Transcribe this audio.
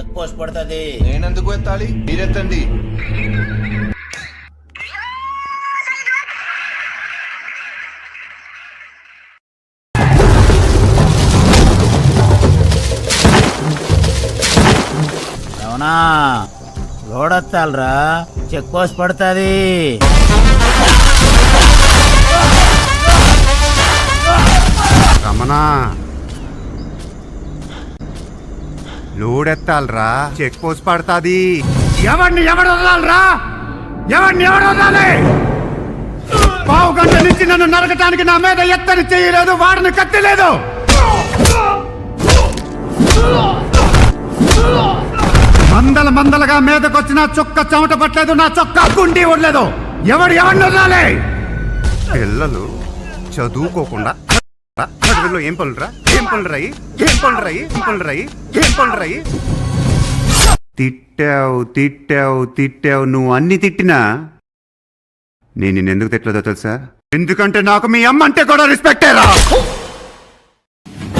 Check post పడుతుంది. నేనెందుకు ఎత్తాలి? మీరెత్తండి. అవునా లోడ్ వస్తాలరా, చెక్ పోస్ట్ పడుతుంది. రమణా లోడ్ ఎత్తాలరా, చెక్ పోస్ట్ పడతాది. ఎవరిని ఎవడు వదలాలరా? ఎవరిని ఎవడు వదలాలి? పావు గంట నుంచి నన్ను నరకటానికి నా మీద ఎత్తని చేయలేదు, వాడిని కత్తి లేదు. మందలుగా మీదకొచ్చిన చుక్క చెమట పట్టలేదు, నా చొక్కా గుండి ఉండలేదు. ఎవరిని వదలాలి? పిల్లలు చదువుకోకుండా చదువుల్లో ఏం పనులురా? తిట్టావు నువ్వు అన్ని తిట్టినా నేను నిన్నెందుకు తిట్టలేదో తెలుసా? ఎందుకంటే నాకు మీ అమ్మ అంటే కూడా రెస్పెక్టేరా.